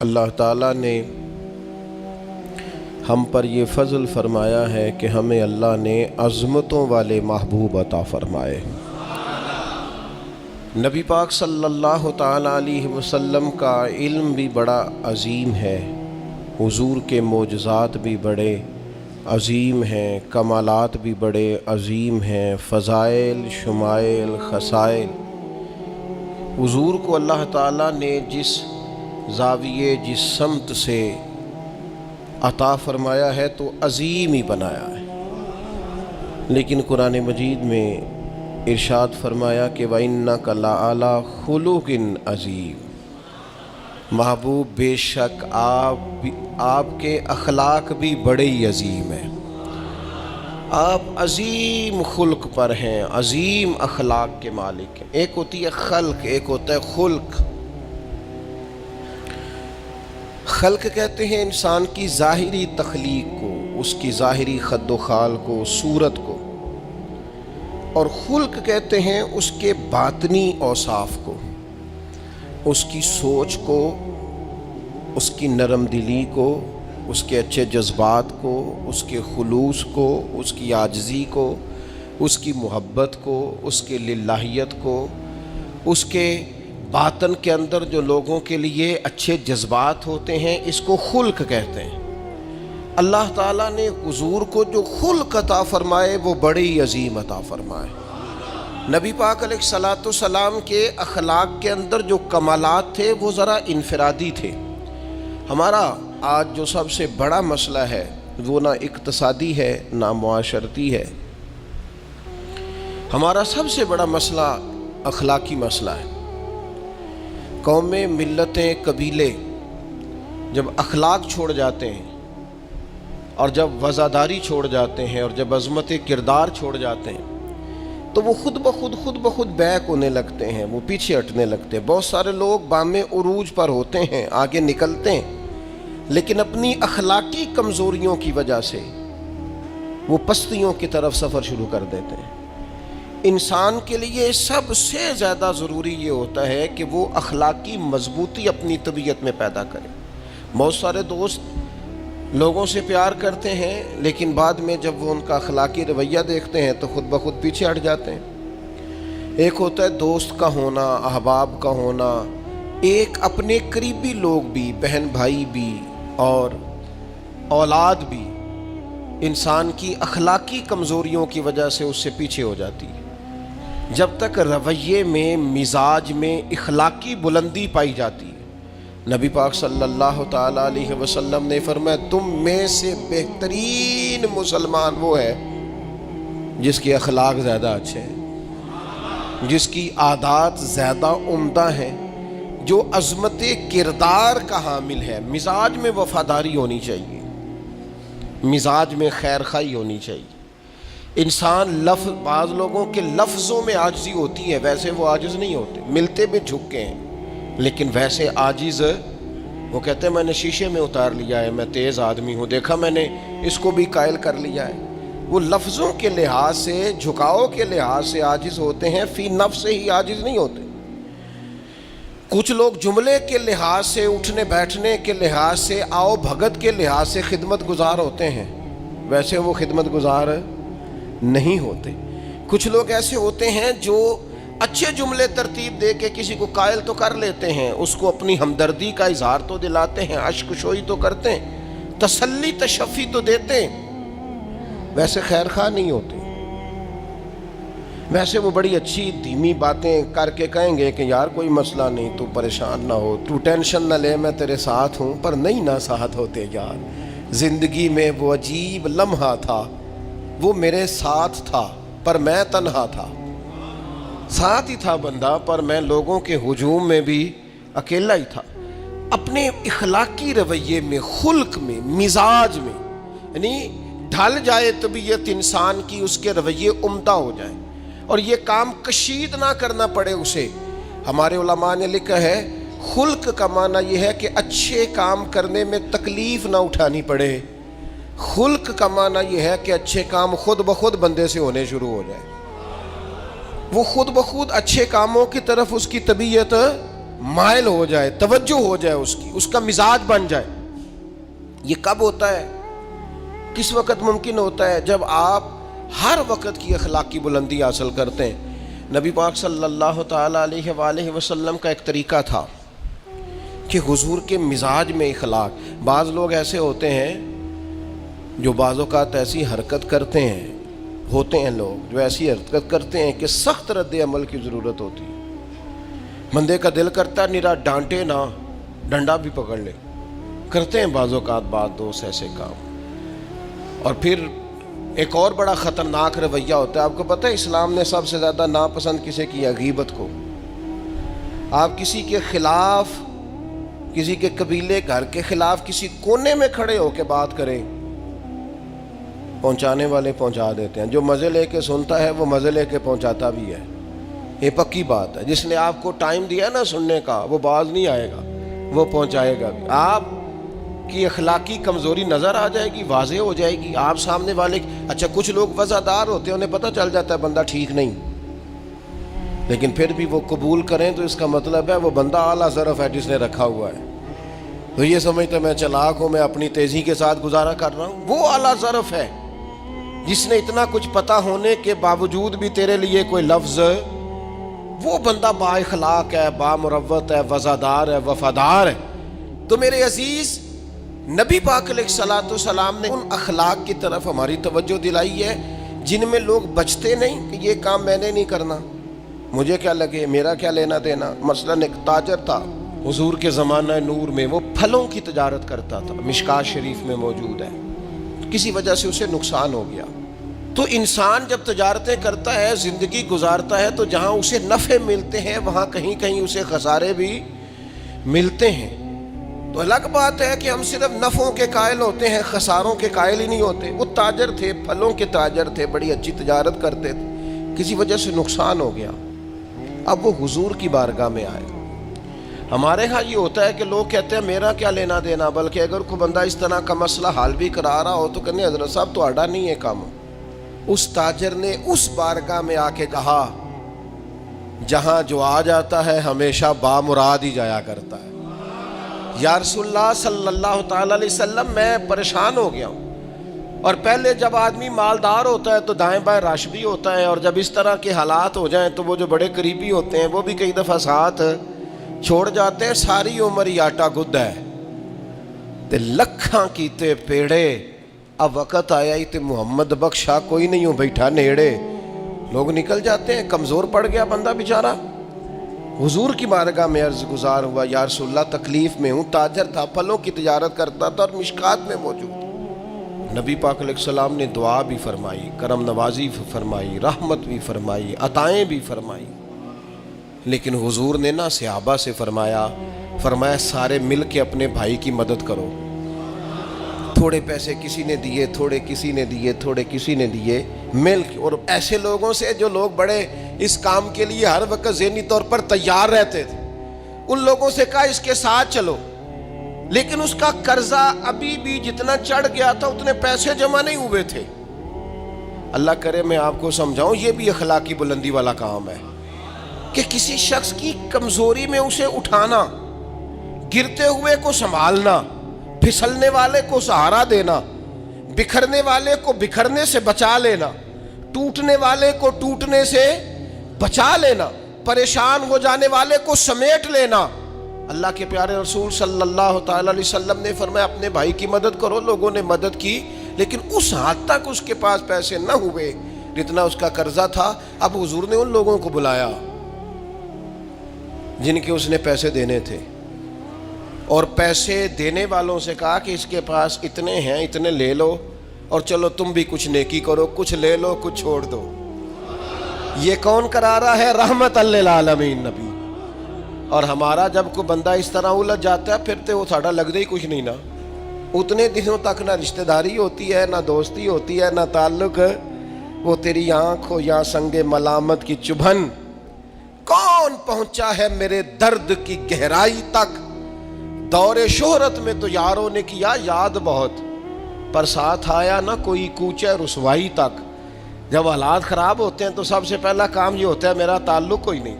اللہ تعالیٰ نے ہم پر یہ فضل فرمایا ہے کہ ہمیں اللہ نے عظمتوں والے محبوب عطا فرمائے۔ نبی پاک صلی اللہ تعالیٰ علیہ وسلم کا علم بھی بڑا عظیم ہے، حضور کے معجزات بھی بڑے عظیم ہیں، کمالات بھی بڑے عظیم ہیں، فضائل، شمائل، خصائل۔ حضور کو اللہ تعالیٰ نے جس زاویے، جس سمت سے عطا فرمایا ہے تو عظیم ہی بنایا ہے، لیکن قرآن مجید میں ارشاد فرمایا کہ وَإِنَّكَ لَعَلَىٰ خُلُقٍ عَظِيمٍ، محبوب بے شک آپ کے اخلاق بھی بڑے ہی عظیم ہیں، آپ عظیم خلق پر ہیں، عظیم اخلاق کے مالک ہیں۔ ایک ہوتی ہے خلق، ایک ہوتا ہے خلق۔ خلق کہتے ہیں انسان کی ظاہری تخلیق کو، اس کی ظاہری خد و خال کو، صورت کو، اور خلق کہتے ہیں اس کے باطنی اوصاف کو، اس کی سوچ کو، اس کی نرم دلی کو، اس کے اچھے جذبات کو، اس کے خلوص کو، اس کی عاجزی کو، اس کی محبت کو، اس کے للہیت کو، اس کے باطن کے اندر جو لوگوں کے لیے اچھے جذبات ہوتے ہیں، اس کو خلق کہتے ہیں۔ اللہ تعالیٰ نے حضور کو جو خلق عطا فرمائے وہ بڑی عظیم عطا فرمائے۔ نبی پاک علیہ الصلاۃ والسلام کے اخلاق کے اندر جو کمالات تھے وہ ذرا انفرادی تھے۔ ہمارا آج جو سب سے بڑا مسئلہ ہے وہ نہ اقتصادی ہے نہ معاشرتی ہے، ہمارا سب سے بڑا مسئلہ اخلاقی مسئلہ ہے۔ قومیں، ملتیں، قبیلے جب اخلاق چھوڑ جاتے ہیں، اور جب وزاداری چھوڑ جاتے ہیں، اور جب عظمت کردار چھوڑ جاتے ہیں، تو وہ خود بخود بیک ہونے لگتے ہیں، وہ پیچھے ہٹنے لگتے ہیں۔ بہت سارے لوگ بام عروج پر ہوتے ہیں، آگے نکلتے ہیں، لیکن اپنی اخلاقی کمزوریوں کی وجہ سے وہ پستیوں کی طرف سفر شروع کر دیتے ہیں۔ انسان کے لیے سب سے زیادہ ضروری یہ ہوتا ہے کہ وہ اخلاقی مضبوطی اپنی طبیعت میں پیدا کرے۔ بہت سارے دوست لوگوں سے پیار کرتے ہیں، لیکن بعد میں جب وہ ان کا اخلاقی رویہ دیکھتے ہیں تو خود بخود پیچھے ہٹ جاتے ہیں۔ ایک ہوتا ہے دوست کا ہونا، احباب کا ہونا، ایک اپنے قریبی لوگ بھی، بہن بھائی بھی اور اولاد بھی انسان کی اخلاقی کمزوریوں کی وجہ سے اس سے پیچھے ہو جاتی ہے۔ جب تک رویے میں، مزاج میں اخلاقی بلندی پائی جاتی ہے، نبی پاک صلی اللہ تعالیٰ علیہ وسلم نے فرمایا تم میں سے بہترین مسلمان وہ ہے جس کے اخلاق زیادہ اچھے ہیں، جس کی عادات زیادہ عمدہ ہیں، جو عظمت کردار کا حامل ہے۔ مزاج میں وفاداری ہونی چاہیے، مزاج میں خیر خواہی ہونی چاہیے۔ انسان بعض لوگوں کے لفظوں میں عاجزی ہوتی ہے، ویسے وہ عاجز نہیں ہوتے، ملتے بھی جھک کے ہیں، لیکن ویسے عاجز وہ کہتے ہیں میں نے شیشے میں اتار لیا ہے، میں تیز آدمی ہوں، دیکھا میں نے اس کو بھی قائل کر لیا ہے۔ وہ لفظوں کے لحاظ سے، جھکاؤ کے لحاظ سے عاجز ہوتے ہیں، فی نفس سے ہی عاجز نہیں ہوتے۔ کچھ لوگ جملے کے لحاظ سے، اٹھنے بیٹھنے کے لحاظ سے، آؤ بھگت کے لحاظ سے خدمت گزار ہوتے ہیں، ویسے وہ خدمت گزار نہیں ہوتے۔ کچھ لوگ ایسے ہوتے ہیں جو اچھے جملے ترتیب دے کے کسی کو قائل تو کر لیتے ہیں، اس کو اپنی ہمدردی کا اظہار تو دلاتے ہیں، اشک شوئی تو کرتے ہیں، تسلی تشفی تو دیتے ہیں، ویسے خیر خواہ نہیں ہوتے۔ ویسے وہ بڑی اچھی دھیمی باتیں کر کے کہیں گے کہ یار کوئی مسئلہ نہیں، تو پریشان نہ ہو، تو ٹینشن نہ لے، میں تیرے ساتھ ہوں، پر نہیں نہ ساتھ ہوتے یار۔ زندگی میں وہ عجیب لمحہ تھا، وہ میرے ساتھ تھا پر میں تنہا تھا، ساتھ ہی تھا بندہ پر میں لوگوں کے ہجوم میں بھی اکیلا ہی تھا۔ اپنے اخلاقی رویے میں، خلق میں، مزاج میں، یعنی ڈھل جائے طبیعت انسان کی، اس کے رویے عمدہ ہو جائیں، اور یہ کام کشید نہ کرنا پڑے اسے۔ ہمارے علماء نے لکھا ہے خلق کا معنی یہ ہے کہ اچھے کام کرنے میں تکلیف نہ اٹھانی پڑے، خلق کا معنی یہ ہے کہ اچھے کام خود بخود بندے سے ہونے شروع ہو جائے، وہ خود بخود اچھے کاموں کی طرف اس کی طبیعت مائل ہو جائے، توجہ ہو جائے اس کی، اس کا مزاج بن جائے۔ یہ کب ہوتا ہے؟ کس وقت ممکن ہوتا ہے؟ جب آپ ہر وقت کی اخلاقی بلندی حاصل کرتے ہیں۔ نبی پاک صلی اللہ تعالیٰ علیہ وآلہ وسلم کا ایک طریقہ تھا کہ حضور کے مزاج میں اخلاق۔ بعض لوگ ایسے ہوتے ہیں جو بعض اوقات ایسی حرکت کرتے ہیں، ہوتے ہیں لوگ جو ایسی حرکت کرتے ہیں کہ سخت رد عمل کی ضرورت ہوتی ہے۔ بندے کا دل کرتا ہے نرا ڈانٹے نہ، ڈنڈا بھی پکڑ لے، کرتے ہیں بعض اوقات بعض دوست ایسے کام۔ اور پھر ایک اور بڑا خطرناک رویہ ہوتا ہے۔ آپ کو پتہ ہے اسلام نے سب سے زیادہ ناپسند کسے کیا؟ غیبت کو۔ آپ کسی کے خلاف، کسی کے قبیلے گھر کے خلاف کسی کونے میں کھڑے ہو کے بات کریں، پہنچانے والے پہنچا دیتے ہیں۔ جو مزے لے کے سنتا ہے وہ مزے لے کے پہنچاتا بھی ہے، یہ پکی بات ہے۔ جس نے آپ کو ٹائم دیا نا سننے کا، وہ باز نہیں آئے گا، وہ پہنچائے گا بھی۔ آپ کی اخلاقی کمزوری نظر آ جائے گی، واضح ہو جائے گی۔ آپ سامنے والے، اچھا کچھ لوگ وفادار ہوتے ہیں، انہیں پتہ چل جاتا ہے بندہ ٹھیک نہیں، لیکن پھر بھی وہ قبول کریں تو اس کا مطلب ہے وہ بندہ اعلیٰ ظرف ہے جس نے رکھا ہوا ہے۔ تو یہ سمجھتے میں چلاک ہوں، میں اپنی تیزی کے ساتھ گزارا کر رہا ہوں، وہ اعلیٰ ظرف ہے جس نے اتنا کچھ پتہ ہونے کے باوجود بھی تیرے لیے کوئی لفظ، وہ بندہ با اخلاق ہے، با مروت ہے، وفادار ہے، وفادار ہے۔ تو میرے عزیز، نبی پاک علیہ الصلوۃ والسلام نے ان اخلاق کی طرف ہماری توجہ دلائی ہے جن میں لوگ بچتے نہیں کہ یہ کام میں نے نہیں کرنا، مجھے کیا لگے، میرا کیا لینا دینا۔ مثلا ایک تاجر تھا حضور کے زمانہ نور میں، وہ پھلوں کی تجارت کرتا تھا، مشکات شریف میں موجود ہے۔ کسی وجہ سے اسے نقصان ہو گیا۔ تو انسان جب تجارتیں کرتا ہے، زندگی گزارتا ہے، تو جہاں اسے نفع ملتے ہیں وہاں کہیں کہیں اسے خسارے بھی ملتے ہیں۔ تو الگ بات ہے کہ ہم صرف نفعوں کے قائل ہوتے ہیں، خساروں کے قائل ہی نہیں ہوتے۔ وہ تاجر تھے، پھلوں کے تاجر تھے، بڑی اچھی تجارت کرتے تھے، کسی وجہ سے نقصان ہو گیا۔ اب وہ حضور کی بارگاہ میں آئے۔ ہمارے ہاں یہ ہوتا ہے کہ لوگ کہتے ہیں میرا کیا لینا دینا، بلکہ اگر کوئی بندہ اس طرح کا مسئلہ حل بھی کرا رہا ہو تو کہنے حضرت صاحب تو آڈا نہیں ہے کام۔ اس تاجر نے اس بارگاہ میں آ کے کہا جہاں جو آ جاتا ہے ہمیشہ بامراد ہی جایا کرتا ہے۔ یا رسول اللہ صلی اللہ تعالی علیہ وسلم، میں پریشان ہو گیا ہوں۔ اور پہلے جب آدمی مالدار ہوتا ہے تو دائیں بائیں رش بھی ہوتا ہے، اور جب اس طرح کے حالات ہو جائیں تو وہ جو بڑے قریبی ہوتے ہیں وہ بھی کئی دفعہ ساتھ چھوڑ جاتے ہیں۔ ساری عمر ہی آٹا گد ہے تے لکھاں کیتے پیڑے، اب وقت آیا ہی تے محمد بخشا کوئی نہیں ہوں بیٹھا نیڑے۔ لوگ نکل جاتے ہیں، کمزور پڑ گیا بندہ بیچارہ۔ حضور کی بارگاہ میں عرض گزار ہوا یا رسول اللہ تکلیف میں ہوں۔ تاجر تھا، پھلوں کی تجارت کرتا تھا اور مشکات میں موجود۔ نبی پاک علیہ السلام نے دعا بھی فرمائی، کرم نوازی فرمائی، رحمت بھی فرمائی، عطائیں بھی فرمائی، لیکن حضور نے نا صحابہ سے فرمایا سارے مل کے اپنے بھائی کی مدد کرو۔ تھوڑے پیسے کسی نے دیے، تھوڑے کسی نے دیے، تھوڑے کسی نے دیے، مل کے۔ اور ایسے لوگوں سے جو لوگ بڑے اس کام کے لیے ہر وقت ذہنی طور پر تیار رہتے تھے، ان لوگوں سے کہا اس کے ساتھ چلو، لیکن اس کا قرضہ ابھی بھی جتنا چڑھ گیا تھا اتنے پیسے جمع نہیں ہوئے تھے۔ اللہ کرے میں آپ کو سمجھاؤں، یہ بھی اخلاقی بلندی والا کام ہے کہ کسی شخص کی کمزوری میں اسے اٹھانا، گرتے ہوئے کو سنبھالنا، پھسلنے والے کو سہارا دینا، بکھرنے والے کو بکھرنے سے بچا لینا، ٹوٹنے والے کو ٹوٹنے سے بچا لینا، پریشان ہو جانے والے کو سمیٹ لینا۔ اللہ کے پیارے رسول صلی اللہ تعالی علیہ وسلم نے فرمایا اپنے بھائی کی مدد کرو۔ لوگوں نے مدد کی، لیکن اس حد تک اس کے پاس پیسے نہ ہوئے جتنا اس کا قرضہ تھا۔ اب حضور نے ان لوگوں کو بلایا جن کے اس نے پیسے دینے تھے، اور پیسے دینے والوں سے کہا کہ اس کے پاس اتنے ہیں، اتنے لے لو، اور چلو تم بھی کچھ نیکی کرو، کچھ لے لو کچھ چھوڑ دو۔ یہ کون کرا رہا ہے؟ رحمت للعالمین نبی۔ اور ہمارا جب کوئی بندہ اس طرح الجھ جاتا ہے پھر تو وہ ساڑھا لگتا ہی کچھ نہیں نا۔ اتنے دنوں تک نہ رشتہ داری ہوتی ہے، نہ دوستی ہوتی ہے، نہ تعلق۔ وہ تیری آنکھ ہو یا سنگ ملامت کی چبھن، کون پہنچا ہے میرے درد کی گہرائی تک؟ دور شہرت میں تو یاروں نے کیا یاد بہت، پر ساتھ آیا نہ کوئی کوچے رسوائی تک۔ جب حالات خراب ہوتے ہیں تو سب سے پہلا کام یہ ہوتا ہے میرا تعلق کوئی نہیں،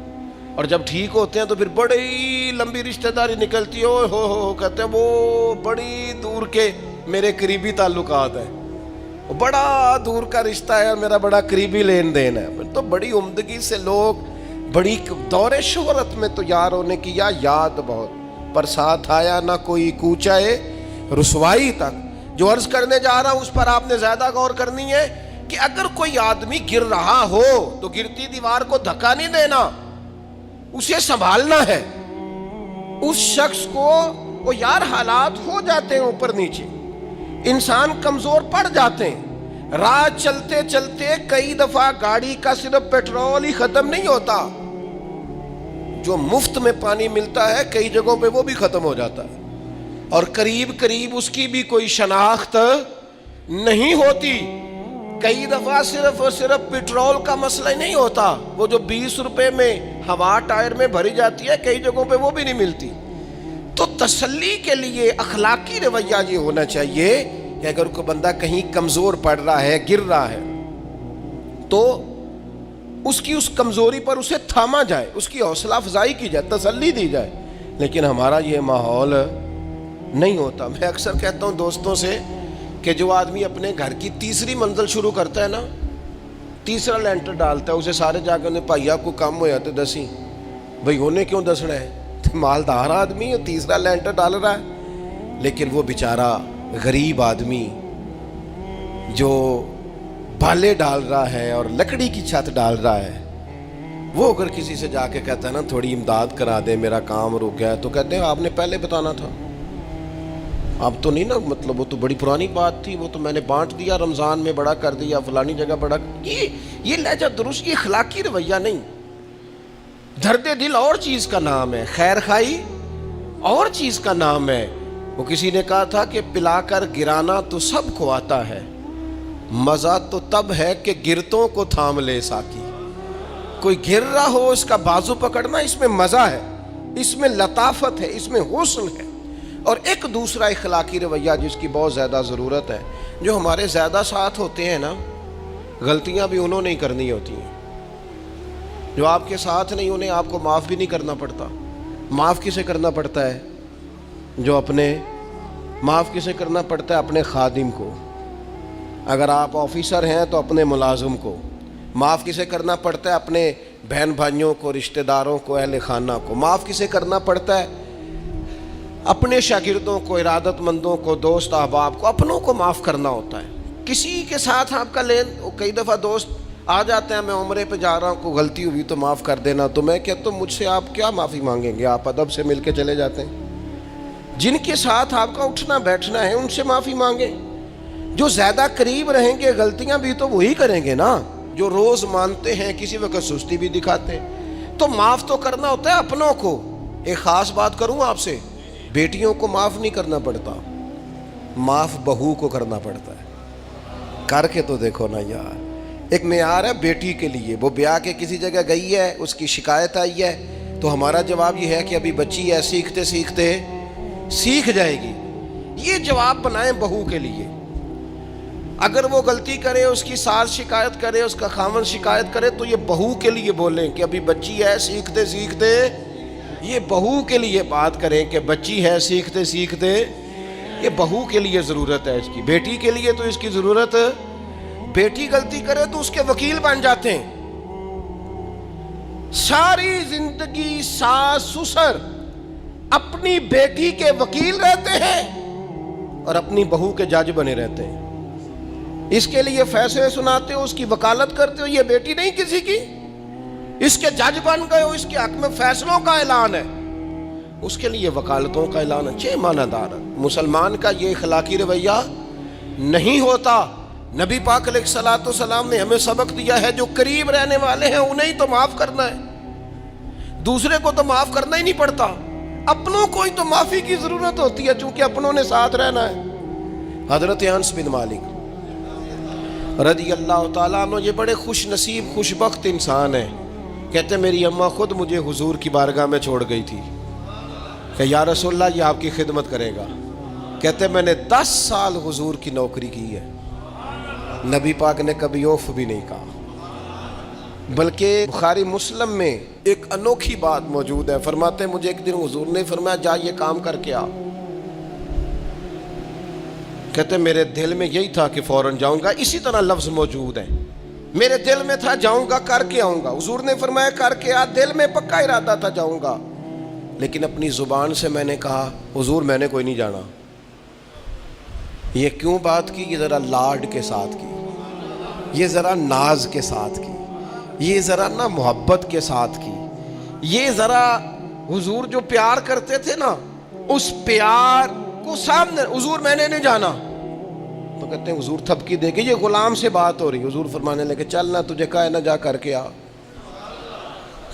اور جب ٹھیک ہوتے ہیں تو پھر بڑی لمبی رشتہ داری نکلتی ہے، اوہ ہو کہتے ہیں وہ بڑی دور کے میرے قریبی تعلقات ہیں، وہ بڑا دور کا رشتہ ہے اور میرا بڑا قریبی لین دین ہے. تو بڑی عمدگی سے لوگ بڑی دور شہرت میں تو یار ہونے کی یا یاد بہت، پر ساتھ آیا نہ کوئی کوچائے رسوائی تک. جو عرض کرنے جا رہا ہوں اس پر آپ نے زیادہ غور کرنی ہے کہ اگر کوئی آدمی گر رہا ہو تو گرتی دیوار کو دھکا نہیں دینا، اسے سنبھالنا ہے. اس شخص کو وہ یار حالات ہو جاتے ہیں اوپر نیچے، انسان کمزور پڑ جاتے ہیں، راہ چلتے چلتے کئی دفعہ گاڑی کا صرف پیٹرول ہی ختم نہیں ہوتا، جو مفت میں پانی ملتا ہے کئی جگہوں پہ وہ بھی ختم ہو جاتا ہے، اور قریب قریب اس کی بھی کوئی شناخت نہیں ہوتی. کئی دفعہ صرف اور صرف پیٹرول کا مسئلہ ہی نہیں ہوتا، وہ جو 20 روپے میں ہوا ٹائر میں بھری جاتی ہے کئی جگہوں پہ وہ بھی نہیں ملتی. تو تسلی کے لیے اخلاقی رویہ یہ ہونا چاہیے کہ اگر کوئی بندہ کہیں کمزور پڑ رہا ہے، گر رہا ہے، تو اس کی اس کمزوری پر اسے تھاما جائے، اس کی حوصلہ افزائی کی جائے، تسلی دی جائے. لیکن ہمارا یہ ماحول نہیں ہوتا. میں اکثر کہتا ہوں دوستوں سے کہ جو آدمی اپنے گھر کی تیسری منزل شروع کرتا ہے نا، تیسرا لینٹر ڈالتا ہے، اسے سارے جا کے انہیں بھائی آپ کو کم ہو جاتے دسی، بھائی انہیں کیوں دسنا ہے، مالدار آدمی ہے تیسرا لینٹر ڈال رہا ہے. لیکن وہ بیچارہ غریب آدمی جو بالے ڈال رہا ہے اور لکڑی کی چھت ڈال رہا ہے، وہ اگر کسی سے جا کے کہتا ہے نا تھوڑی امداد کرا دے میرا کام رک گیا، تو کہتے ہیں آپ نے پہلے بتانا تھا، اب تو نہیں نا، مطلب وہ تو بڑی پرانی بات تھی، وہ تو میں نے بانٹ دیا، رمضان میں بڑا کر دیا، فلانی جگہ بڑا. یہ لہجہ درست، یہ اخلاقی رویہ نہیں. درد دل اور چیز کا نام ہے، خیر خائی اور چیز کا نام ہے. وہ کسی نے کہا تھا کہ پلا کر گرانا تو سب کو آتا ہے، مزہ تو تب ہے کہ گرتوں کو تھام لے ساکی. کوئی گر رہا ہو اس کا بازو پکڑنا، اس میں مزہ ہے، اس میں لطافت ہے، اس میں حسن ہے. اور ایک دوسرا اخلاقی رویہ جس کی بہت زیادہ ضرورت ہے، جو ہمارے زیادہ ساتھ ہوتے ہیں نا، غلطیاں بھی انہوں نے ہی کرنی ہوتی ہیں. جو آپ کے ساتھ نہیں انہیں آپ کو معاف بھی نہیں کرنا پڑتا. معاف کسے کرنا پڑتا ہے؟ معاف کسے کرنا پڑتا ہے؟ اپنے خادم کو. اگر آپ آفیسر ہیں تو اپنے ملازم کو. معاف کسے کرنا پڑتا ہے؟ اپنے بہن بھائیوں کو، رشتہ داروں کو، اہل خانہ کو. معاف کسے کرنا پڑتا ہے؟ اپنے شاگردوں کو، ارادت مندوں کو، دوست احباب کو، اپنوں کو معاف کرنا ہوتا ہے. کسی کے ساتھ آپ کا کئی دفعہ دوست آ جاتے ہیں، میں عمرے پہ جا رہا ہوں، کوئی غلطی ہوئی تو معاف کر دینا، تو میں کہتا ہوں مجھ سے آپ کیا معافی مانگیں گے، آپ ادب سے مل کے چلے جاتے ہیں. جن کے ساتھ آپ کا اٹھنا بیٹھنا ہے ان سے معافی مانگیں. جو زیادہ قریب رہیں گے غلطیاں بھی تو وہی کریں گے نا، جو روز مانتے ہیں، کسی وقت سستی بھی دکھاتے ہیں. تو معاف تو کرنا ہوتا ہے اپنوں کو. ایک خاص بات کروں آپ سے، بیٹیوں کو معاف نہیں کرنا پڑتا، معاف بہو کو کرنا پڑتا ہے. کر کے تو دیکھو نا یار. ایک معیار ہے بیٹی کے لیے، وہ بیاہ کے کسی جگہ گئی ہے، اس کی شکایت آئی ہے، تو ہمارا جواب یہ ہے کہ ابھی بچی ہے، سیکھتے سیکھتے سیکھ جائے گی. یہ جواب بنائیں بہو کے لیے. اگر وہ غلطی کرے، اس کی ساس شکایت کرے، اس کا خاوند شکایت کرے، تو یہ بہو کے لیے بولیں کہ ابھی بچی ہے، سیکھتے سیکھتے. یہ بہو کے لیے بات کریں کہ بچی ہے، سیکھتے سیکھتے. یہ بہو کے لیے ضرورت ہے اس کی. بیٹی کے لیے تو اس کی ضرورت، بیٹی غلطی کرے تو اس کے وکیل بن جاتے ہیں. ساری زندگی ساس سسر اپنی بیٹی کے وکیل رہتے ہیں اور اپنی بہو کے جج بنے رہتے ہیں. اس کے لیے فیصلے سناتے ہو، اس کی وکالت کرتے ہو. یہ بیٹی نہیں کسی کی، اس کے جج بن گئے ہو، اس کے حق میں فیصلوں کا اعلان ہے، اس کے لیے وکالتوں کا اعلان ہے. چھ معنی دار. مسلمان کا یہ اخلاقی رویہ نہیں ہوتا. نبی پاک علیہ الصلوۃ والسلام نے ہمیں سبق دیا ہے، جو قریب رہنے والے ہیں انہیں ہی تو معاف کرنا ہے، دوسرے کو تو معاف کرنا ہی نہیں پڑتا. اپنوں کو ہی تو معافی کی ضرورت ہوتی ہے، چونکہ اپنوں نے ساتھ رہنا ہے. حضرت انس بن مالک رضی اللہ تعالیٰ عنہ یہ بڑے خوش نصیب خوش بخت انسان ہیں. کہتے میری اماں خود مجھے حضور کی بارگاہ میں چھوڑ گئی تھی کہ یا رسول اللہ یہ آپ کی خدمت کرے گا. کہتے میں نے 10 سال حضور کی نوکری کی ہے، نبی پاک نے کبھی اوف بھی نہیں کہا. بلکہ بخاری مسلم میں ایک انوکھی بات موجود ہے. فرماتے ہیں مجھے ایک دن حضور نے فرمایا جا یہ کام کر کے آ. کہتے میرے دل میں یہی تھا کہ فوراً جاؤں گا. اسی طرح لفظ موجود ہے, میرے دل میں تھا جاؤں گا کر کے آؤں گا. حضور نے فرمایا کر کے آ. دل میں پکا ارادہ تھا جاؤں گا, لیکن اپنی زبان سے میں نے کہا حضور میں نے کوئی نہیں جانا. یہ کیوں بات کی؟ یہ ذرا لاڈ کے ساتھ کی, یہ ذرا ناز کے ساتھ کی, یہ ذرا نا محبت کے ساتھ کی, یہ ذرا حضور جو پیار کرتے تھے نا اس پیار کو سامنے. حضور میں نے نہیں جانا. تو کہتے ہیں حضور تھپکی دے کے, یہ غلام سے بات ہو رہی. حضور فرمانے لگے چل نہ تجھے کہا ہے نہ جا کر کے آ.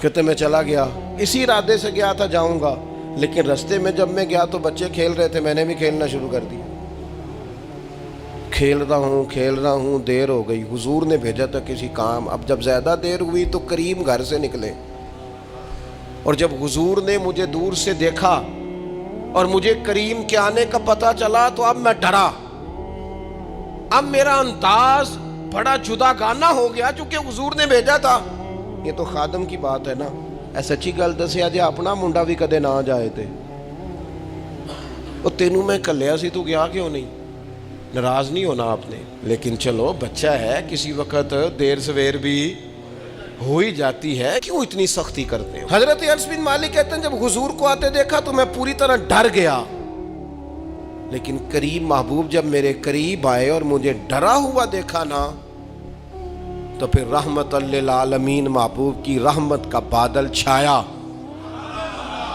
کہتے میں چلا گیا, اسی ارادے سے گیا تھا جاؤں گا, لیکن رستے میں جب میں گیا تو بچے کھیل رہے تھے, میں نے بھی کھیلنا شروع کر دیا. کھیل رہا ہوں دیر ہو گئی. حضور نے بھیجا تھا کسی کام. اب جب زیادہ دیر ہوئی تو کریم گھر سے نکلے, اور جب حضور نے مجھے دور سے دیکھا اور مجھے کریم کے آنے کا پتہ چلا تو اب میں ڈرا. اب میرا انداز بڑا جدا گانا ہو گیا چونکہ حضور نے بھیجا تھا. یہ تو خادم کی بات ہے نا. اے سچی گل دسیا جی اپنا منڈا بھی کدے نہ جائے تے وہ تینوں میں کلیا سی, تو گیا کیوں نہیں؟ ناراض نہیں ہونا آپ نے, لیکن چلو بچہ ہے, کسی وقت دیر سویر بھی ہو ہی جاتی ہے, کیوں اتنی سختی کرتے ہیں؟ حضرت انس بن مالک کہتے ہیں جب حضور کو آتے دیکھا تو میں پوری طرح ڈر گیا, لیکن کریم محبوب جب میرے قریب آئے اور مجھے ڈرا ہوا دیکھا نا تو پھر رحمت للعالمین محبوب کی رحمت کا بادل چھایا.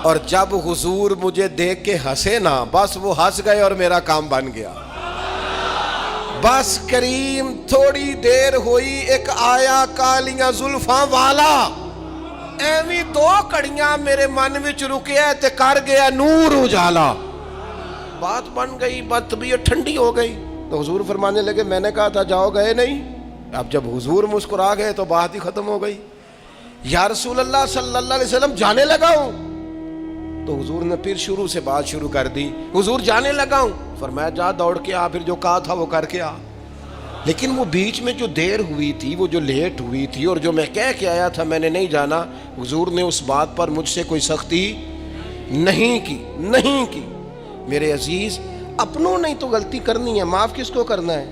اور جب حضور مجھے دیکھ کے ہنسے نا, بس وہ ہنس گئے اور میرا کام بن گیا. بس کریم تھوڑی دیر ہوئی, ایک آیا کالیاں زلفاں والا, ایویں دو کڑیاں میرے من وچ رکیا تے کر گیا نور اجالا. بات بن گئی, بات طبیعت ٹھنڈی ہو گئی. تو حضور فرمانے لگے میں نے کہا تھا جاؤ, گئے نہیں. اب جب حضور مسکرا گئے تو بات ہی ختم ہو گئی. یا رسول اللہ صلی اللہ علیہ وسلم جانے لگا ہوں. تو حضور نے پھر شروع سے بات شروع کر دی, حضور جانے لگا ہوں. فرمایا جا دوڑ کے آ, پھر جو کہا تھا وہ کر کے آ. لیکن وہ بیچ میں جو دیر ہوئی تھی, وہ جو لیٹ ہوئی تھی, اور جو میں کہہ کے آیا تھا میں نے نہیں جانا, حضور نے اس بات پر مجھ سے کوئی سختی نہیں کی. میرے عزیز, اپنوں نے تو غلطی کرنی ہے, معاف کس کو کرنا ہے؟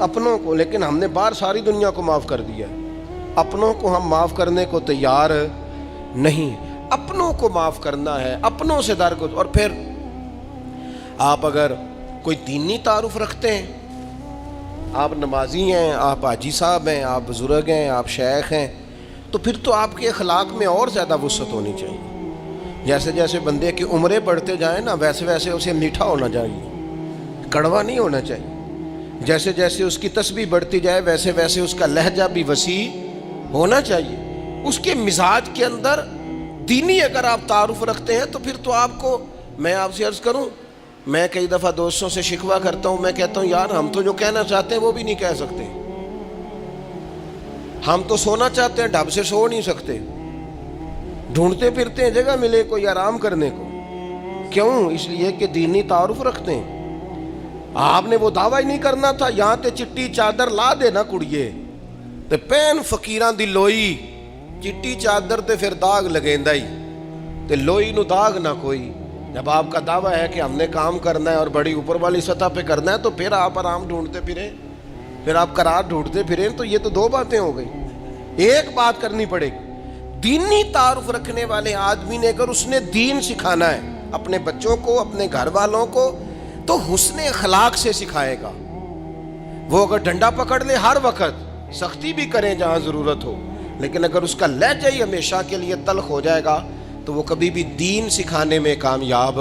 اپنوں کو. لیکن ہم نے باہر ساری دنیا کو معاف کر دیا, اپنوں کو ہم معاف کرنے کو تیار نہیں. اپنوں کو معاف کرنا ہے, اپنوں سے درگزر. اور پھر آپ اگر کوئی دینی تعارف رکھتے ہیں, آپ نمازی ہیں, آپ حاجی صاحب ہیں, آپ بزرگ ہیں, آپ شیخ ہیں, تو پھر تو آپ کے اخلاق میں اور زیادہ وسعت ہونی چاہیے. جیسے جیسے بندے کی عمریں بڑھتے جائیں نا, ویسے ویسے اسے میٹھا ہونا چاہیے, کڑوا نہیں ہونا چاہیے. جیسے جیسے اس کی تسبیح بڑھتی جائے ویسے ویسے اس کا لہجہ بھی وسیع ہونا چاہیے. اس کے مزاج کے اندر دینی اگر آپ تعارف رکھتے ہیں تو پھر تو آپ کو, میں آپ سے عرض کروں, میں کئی دفعہ دوستوں سے شکوہ کرتا ہوں, میں کہتا ہوں یار ہم تو جو کہنا چاہتے ہیں وہ بھی نہیں کہہ سکتے. ہم تو سونا چاہتے ہیں, ڈھب سے سو نہیں سکتے, ڈھونڈتے پھرتے ہیں جگہ ملے کوئی آرام کرنے کو. کیوں؟ اس لیے کہ دینی تعارف رکھتے ہیں. آپ نے وہ دعویٰ ہی نہیں کرنا تھا, یہاں تے چٹی چادر لا دے نا کڑیے تے پین فقیران دی لوئی, چٹی چادر تے پھر داغ لگیندا ہی تے لوئی نو داغ نہ کوئی. جب آپ کا دعویٰ ہے کہ ہم نے کام کرنا ہے اور بڑی اوپر والی سطح پہ کرنا ہے, تو پھر آپ آرام ڈھونڈتے پھریں, پھر آپ قرار ڈھونڈتے پھریں. تو یہ تو دو باتیں ہو گئی. ایک بات کرنی پڑے گی, دینی تعارف رکھنے والے آدمی نے اگر اس نے دین سکھانا ہے اپنے بچوں کو, اپنے گھر والوں کو, تو حسن اخلاق سے سکھائے گا. وہ اگر ڈنڈا پکڑ لے ہر وقت, سختی بھی کریں جہاں ضرورت ہو, لیکن اگر اس کا لہجہ ہی ہمیشہ کے لیے تلخ ہو جائے گا تو وہ کبھی بھی دین سکھانے میں کامیاب.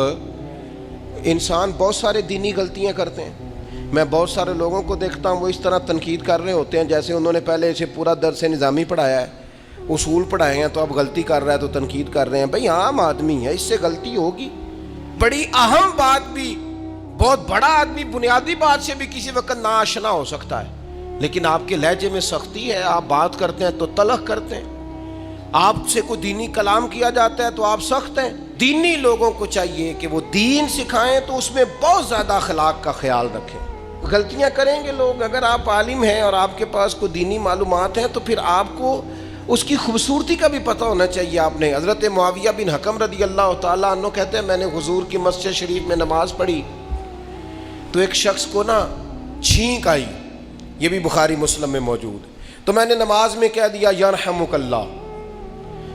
انسان بہت سارے دینی غلطیاں کرتے ہیں. میں بہت سارے لوگوں کو دیکھتا ہوں وہ اس طرح تنقید کر رہے ہوتے ہیں جیسے انہوں نے پہلے اسے پورا درس نظامی پڑھایا ہے, اصول پڑھائے ہیں, تو اب غلطی کر رہا ہے تو تنقید کر رہے ہیں. بھئی عام آدمی ہے, اس سے غلطی ہوگی. بڑی اہم بات بھی, بہت بڑا آدمی بنیادی بات سے بھی کسی وقت ناآشنا ہو سکتا ہے, لیکن آپ کے لہجے میں سختی ہے, آپ بات کرتے ہیں تو تلخ کرتے ہیں, آپ سے کوئی دینی کلام کیا جاتا ہے تو آپ سخت ہیں. دینی لوگوں کو چاہیے کہ وہ دین سکھائیں تو اس میں بہت زیادہ اخلاق کا خیال رکھیں. غلطیاں کریں گے لوگ. اگر آپ عالم ہیں اور آپ کے پاس کوئی دینی معلومات ہیں تو پھر آپ کو اس کی خوبصورتی کا بھی پتہ ہونا چاہیے آپ نے. حضرت معاویہ بن حکم رضی اللہ تعالیٰ عنہ کہتے ہیں میں نے حضور کی مسجد شریف میں نماز پڑھی تو ایک شخص کو نا چھینک آئی, یہ بھی بخاری مسلم میں موجود, تو میں نے نماز میں کہہ دیا یرحمک اللہ.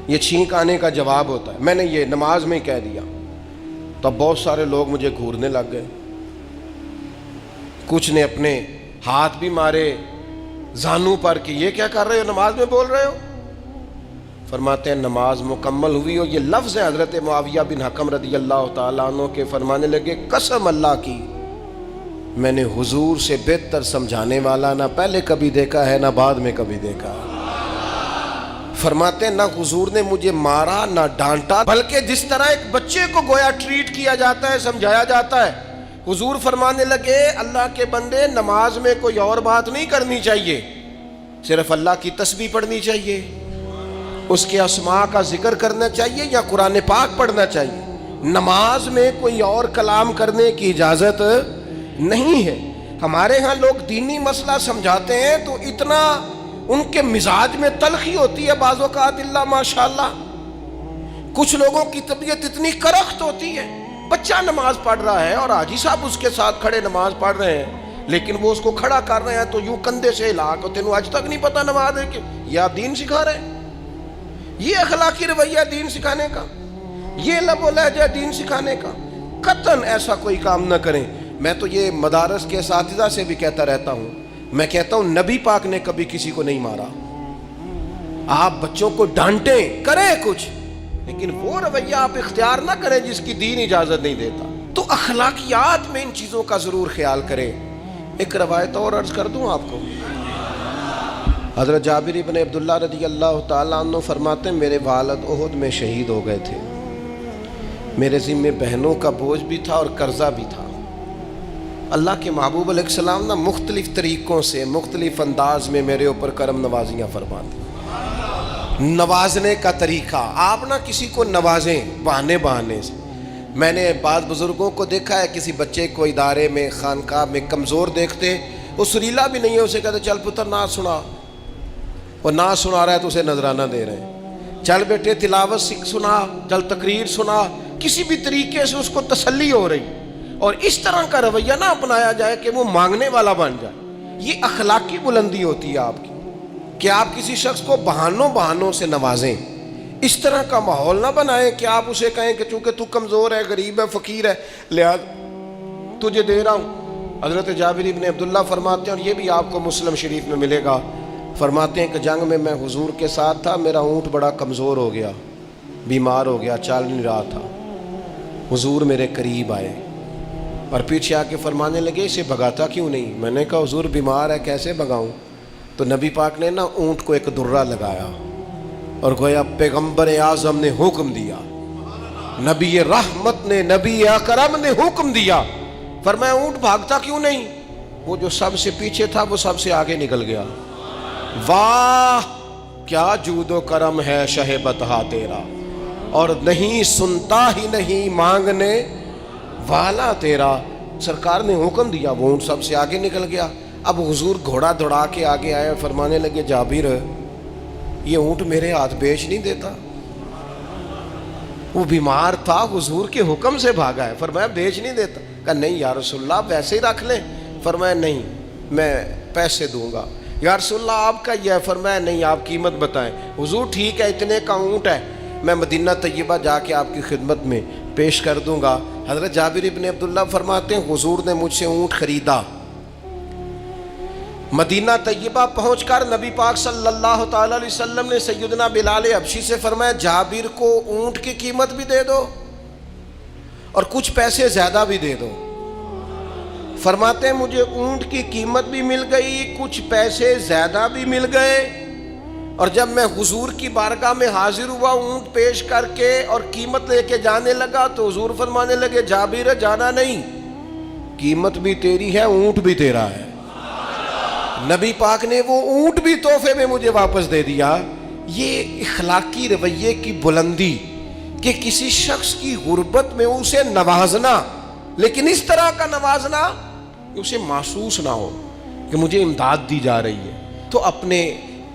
یہ چھینک آنے کا جواب ہوتا ہے, میں نے یہ نماز میں کہہ دیا. تو اب بہت سارے لوگ مجھے گھورنے لگ گئے, کچھ نے اپنے ہاتھ بھی مارے زانوں پر کہ یہ کیا کر رہے ہو, نماز میں بول رہے ہو. فرماتے ہیں نماز مکمل ہوئی اور یہ لفظ ہے حضرت معاویہ بن حکم رضی اللہ تعالیٰ عنہ کے, فرمانے لگے قسم اللہ کی میں نے حضور سے بہتر سمجھانے والا نہ پہلے کبھی دیکھا ہے نہ بعد میں کبھی دیکھا. فرماتے ہیں نہ حضور نے مجھے مارا نہ ڈانٹا, بلکہ جس طرح ایک بچے کو گویا ٹریٹ کیا جاتا ہے, سمجھایا جاتا ہے. حضور فرمانے لگے اللہ کے بندے نماز میں کوئی اور بات نہیں کرنی چاہیے, صرف اللہ کی تسبیح پڑھنی چاہیے, اس کے اسماء کا ذکر کرنا چاہیے یا قرآن پاک پڑھنا چاہیے. نماز میں کوئی اور کلام کرنے کی اجازت نہیں ہے. ہمارے ہاں لوگ دینی مسئلہ سمجھاتے ہیں تو اتنا ان کے مزاج میں تلخی ہوتی ہے بعض اوقات, اللہ ماشاءاللہ. کچھ لوگوں کی طبیعت اتنی کرخت ہوتی ہے, بچہ نماز پڑھ رہا ہے اور حاجی صاحب اس کے ساتھ کھڑے نماز پڑھ رہے ہیں, لیکن وہ اس کو کھڑا کر رہے ہیں تو یوں کندھے سے ہلا کے تینوں آج تک نہیں پتا نماز ہے کہ یہ آپ دین سکھا رہے ہیں. یہ اخلاقی رویہ دین سکھانے کا, یہ لب و لہجہ دین سکھانے کا. قطعاً ایسا کوئی کام نہ کریں. میں تو یہ مدارس کے اساتذہ سے بھی کہتا رہتا ہوں, میں کہتا ہوں نبی پاک نے کبھی کسی کو نہیں مارا. آپ بچوں کو ڈانٹیں, کریں کچھ, لیکن وہ رویہ آپ اختیار نہ کریں جس کی دین اجازت نہیں دیتا. تو اخلاقیات میں ان چیزوں کا ضرور خیال کریں. ایک روایت اور عرض کر دوں آپ کو. حضرت جابر ابن عبداللہ رضی اللہ تعالیٰ عنہ فرماتے ہیں میرے والد احد میں شہید ہو گئے تھے, میرے ذمے بہنوں کا بوجھ بھی تھا اور قرضہ بھی تھا. اللہ کے محبوب علیہ السلام نا مختلف طریقوں سے مختلف انداز میں میرے اوپر کرم نوازیاں فرماتے. نوازنے کا طریقہ, آپ نہ کسی کو نوازیں بہانے سے. میں نے بعض بزرگوں کو دیکھا ہے کسی بچے کو ادارے میں خانقاہ میں کمزور دیکھتے, وہ سریلا بھی نہیں ہے, اسے کہتے چل پتر نعت سنا, اور نعت سنا رہا ہے تو اسے نذرانہ دے رہے ہیں. چل بیٹے تلاوت سنا, چل تقریر سنا, کسی بھی طریقے سے اس کو تسلی ہو رہی. اور اس طرح کا رویہ نہ اپنایا جائے کہ وہ مانگنے والا بن جائے. یہ اخلاقی بلندی ہوتی ہے آپ کی کہ آپ کسی شخص کو بہانوں سے نوازیں. اس طرح کا ماحول نہ بنائیں کہ آپ اسے کہیں کہ چونکہ تو کمزور ہے, غریب ہے, فقیر ہے, لہذا تجھے دے رہا ہوں. حضرت جابر ابن عبداللہ فرماتے ہیں, اور یہ بھی آپ کو مسلم شریف میں ملے گا, فرماتے ہیں کہ جنگ میں میں حضور کے ساتھ تھا, میرا اونٹ بڑا کمزور ہو گیا, بیمار ہو گیا, چل نہیں رہا تھا. حضور میرے قریب آئے اور پیچھے آ کے فرمانے لگے اسے بھگاتا کیوں نہیں. میں نے کہا حضور بیمار ہے کیسے بھگاؤں. تو نبی پاک نے نا اونٹ کو ایک درہ لگایا اور گویا پیغمبر اعظم نے حکم دیا, نبی رحمت نے, نبی اکرم نے حکم دیا, فرمایا اونٹ بھاگتا کیوں نہیں. وہ جو سب سے پیچھے تھا وہ سب سے آگے نکل گیا. واہ کیا جود و کرم ہے شہ بطحا تیرا, اور نہیں سنتا ہی نہیں مانگنے والا تیرا. سرکار نے حکم دیا, وہ اونٹ سب سے آگے نکل گیا. اب حضور گھوڑا دوڑا کے آگے آئے, فرمانے لگے جابر یہ اونٹ میرے ہاتھ بیچ نہیں دیتا. وہ بیمار تھا, حضور کے حکم سے بھاگا ہے, فرمایا بیچ نہیں دیتا. کہا نہیں یا رسول اللہ ویسے ہی رکھ لیں. فرمایا نہیں میں پیسے دوں گا. یا رسول اللہ آپ کا یہ ہے. فرمایا نہیں آپ قیمت بتائیں. حضور ٹھیک ہے اتنے کا اونٹ ہے, میں مدینہ طیبہ جا کے آپ کی خدمت میں پیش کر دوں گا. حضرت جابر ابن عبداللہ فرماتے ہیں حضور نے مجھ سے اونٹ خریدا. مدینہ طیبہ پہنچ کر نبی پاک صلی اللہ تعالی علیہ وسلم نے سیدنا بلال حبشی سے فرمایا جابر کو اونٹ کی قیمت بھی دے دو اور کچھ پیسے زیادہ بھی دے دو. فرماتے ہیں مجھے اونٹ کی قیمت بھی مل گئی, کچھ پیسے زیادہ بھی مل گئے, اور جب میں حضور کی بارگاہ میں حاضر ہوا اونٹ پیش کر کے اور قیمت لے کے جانے لگا تو حضور فرمانے لگے جابر جانا نہیں, قیمت بھی تیری ہے اونٹ بھی تیرا ہے. نبی پاک نے وہ اونٹ بھی تحفے میں مجھے واپس دے دیا. یہ اخلاقی رویے کی بلندی کہ کسی شخص کی غربت میں اسے نوازنا, لیکن اس طرح کا نوازنا اسے محسوس نہ ہو کہ مجھے امداد دی جا رہی ہے. تو اپنے